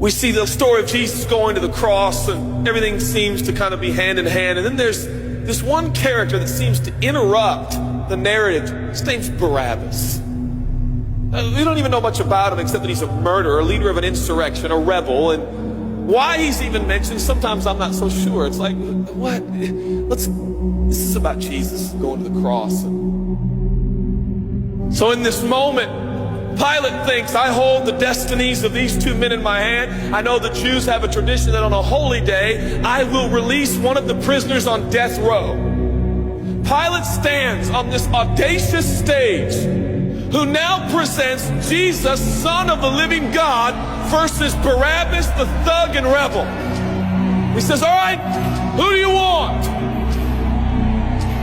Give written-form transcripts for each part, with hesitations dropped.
We see the story of Jesus going to the cross, and everything seems to kind of be hand in hand. And then there's this one character that seems to interrupt the narrative. His name's Barabbas. We don't even know much about him except that he's a murderer, a leader of an insurrection, a rebel. And why he's even mentioned, sometimes I'm not so sure. It's like, what? This is about Jesus going to the cross. So in this moment, Pilate thinks, I hold the destinies of these two men in my hand. I know the Jews have a tradition that on a holy day, I will release one of the prisoners on death row. Pilate stands on this audacious stage, who now presents Jesus, Son of the living God, versus Barabbas, the thug and rebel. He says, all right, who do you want?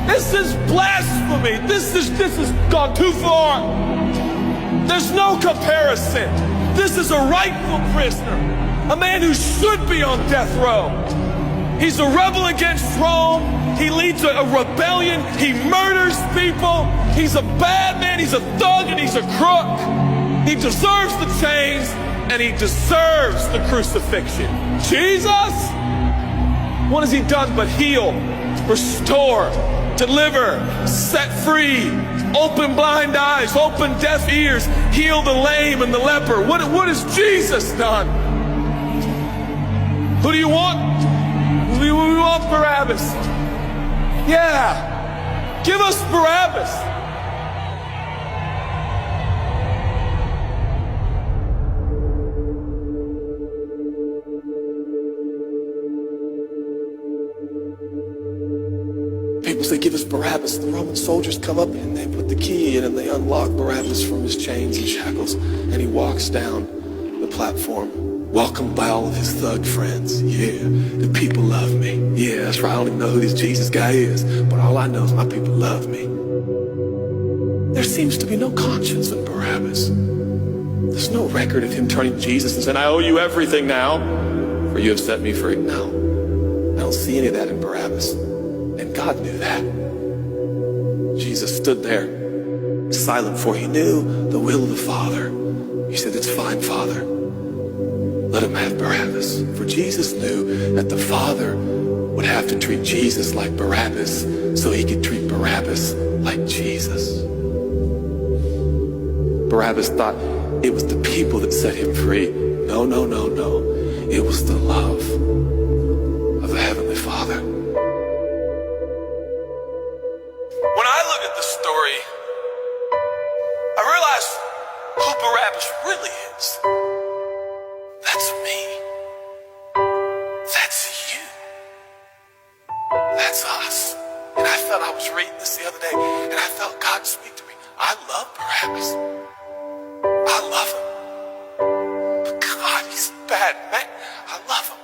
This is blasphemy. This has gone too far. There's no comparison. This is a rightful prisoner, a man who should be on death row. He's a rebel against Rome. He leads a rebellion. He murders people. He's a bad man. He's a thug and he's a crook. He deserves the chains and he deserves the crucifixion. Jesus, what has he done but heal, restore, deliver, set free, open blind eyes, open deaf ears, heal the lame and the leper? What has Jesus done? Who do you want? We want Barabbas. Yeah, give us Barabbas. People say, give us Barabbas. The Roman soldiers come up and they put the key in and they unlock Barabbas from his chains and shackles. And he walks down the platform, welcomed by all of his thug friends. Yeah, the people love me. Yeah, that's right. I don't even know who this Jesus guy is, but all I know is my people love me. There seems to be no conscience in Barabbas. There's no record of him turning to Jesus and saying, I owe you everything now, for you have set me free. No, I don't see any of that in Barabbas. And God knew that. Jesus stood there, silent, for he knew the will of the Father. He said, it's fine, Father. Let him have Barabbas. For Jesus knew that the Father would have to treat Jesus like Barabbas so he could treat Barabbas like Jesus. Barabbas thought it was the people that set him free. No, no, no, no. It was the love of the Heavenly Father. When I look at the story, I realize who Barabbas really is. That's me. That's you. That's us. And I felt, I was reading this the other day, and I felt God speak to me. I love Barabbas. I love him. But God, he's a bad man. I love him.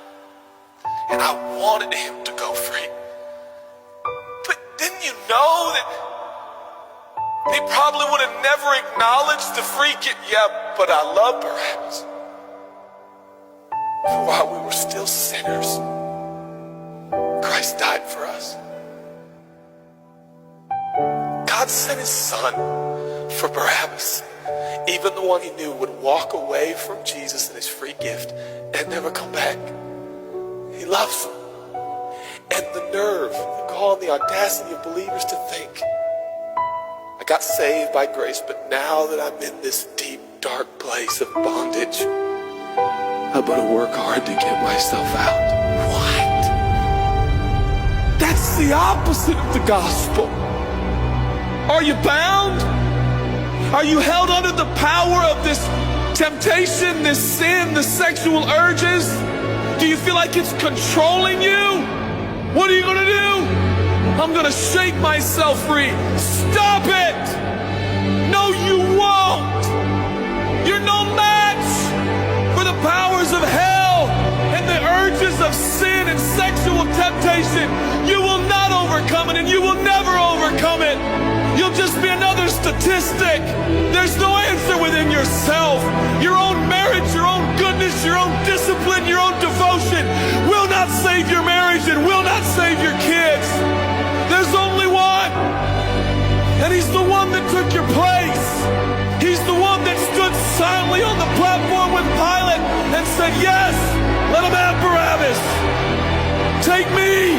And I wanted him to go free. But didn't you know that he probably would have never acknowledged the freak? Yeah, but I love Barabbas. While we were still sinners, Christ died for us. God sent his Son for Barabbas, even the one he knew would walk away from Jesus and his free gift and never come back. He loves him. And the nerve, the gall, and the audacity of believers to think, I got saved by grace, but now that I'm in this deep, dark place of bondage, I better work hard to get myself out. What? That's the opposite of the gospel. Are you bound? Are you held under the power of this temptation, this sin, the sexual urges? Do you feel like it's controlling you? What are you gonna do? I'm gonna shake myself free. Stop it! No, you won't! You're no match for the powers of hell and the urges of sin and sexual temptation. You will not overcome it, and you will never overcome it. You'll just be another statistic. There's no answer within yourself. Your own marriage, your own goodness, your own discipline, your own devotion will not save your marriage and will not save your kids. There's only one. And he's the one that took your place. He's the one that stood silently on the platform with Pilate and said, yes, take me.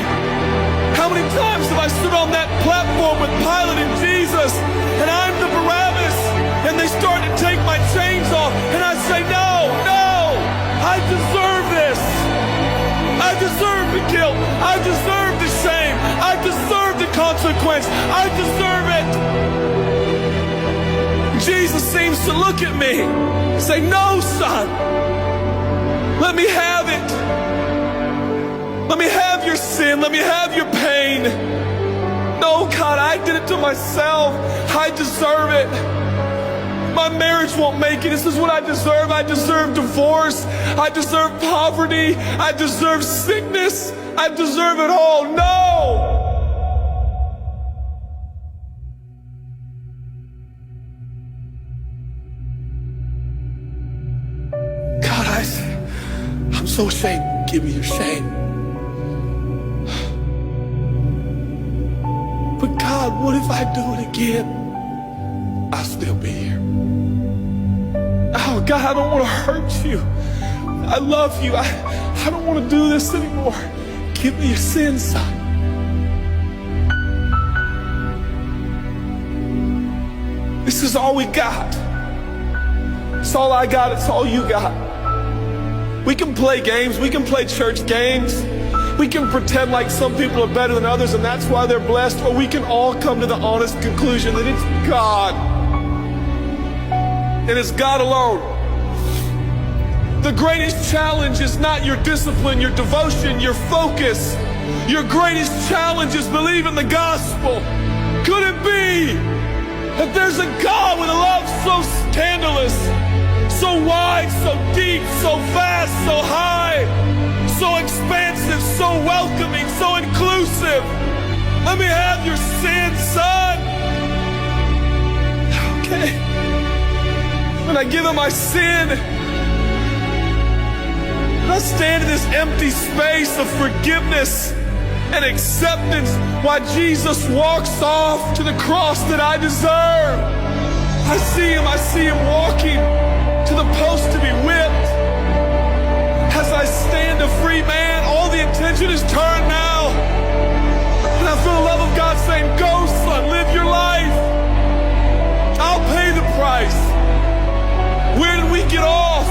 How many times have I stood on that platform with Pilate and Jesus, and I'm the Barabbas, and they start to take my chains off, and I say, no, I deserve this. I deserve the guilt. I deserve the shame. I deserve the consequence. I deserve it. Jesus seems to look at me and say, no, son, let me have it. Let me have your sin. Let me have your pain. No, God, I did it to myself. I deserve it. My marriage won't make it. This is what I deserve. I deserve divorce. I deserve poverty. I deserve sickness. I deserve it all. No! God, I'm so ashamed. Give me your shame. But God, what if I do it again? I'll still be here. Oh, God, I don't want to hurt you. I love you. I don't want to do this anymore. Give me your sins, son. This is all we got. It's all I got. It's all you got. We can play games. We can play church games. We can pretend like some people are better than others and that's why they're blessed. Or we can all come to the honest conclusion that it's God. And it's God alone. The greatest challenge is not your discipline, your devotion, your focus. Your greatest challenge is believing the gospel. Could it be that there's a God with a love so scandalous, so wide, so deep, so vast, so high, so expansive, so welcoming, so inclusive? Let me have your sin, son. Okay. When I give him my sin, and I stand in this empty space of forgiveness and acceptance while Jesus walks off to the cross that I deserve. I see him walking to the post to be whipped. As I stand a free man, all the attention is turned now. And I feel the love of God saying, go, son, live your life. I'll pay the price. Where did we get off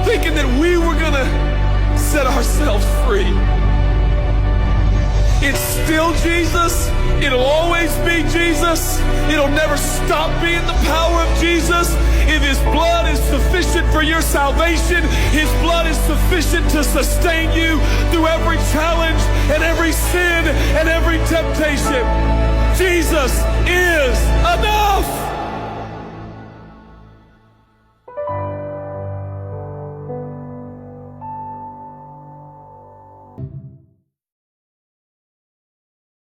thinking that we were gonna set ourselves free? It's still Jesus. It'll always be Jesus. It'll never stop being the power of Jesus. If his blood is sufficient for your salvation, his blood is sufficient to sustain you through every challenge and every sin and every temptation. Jesus is enough.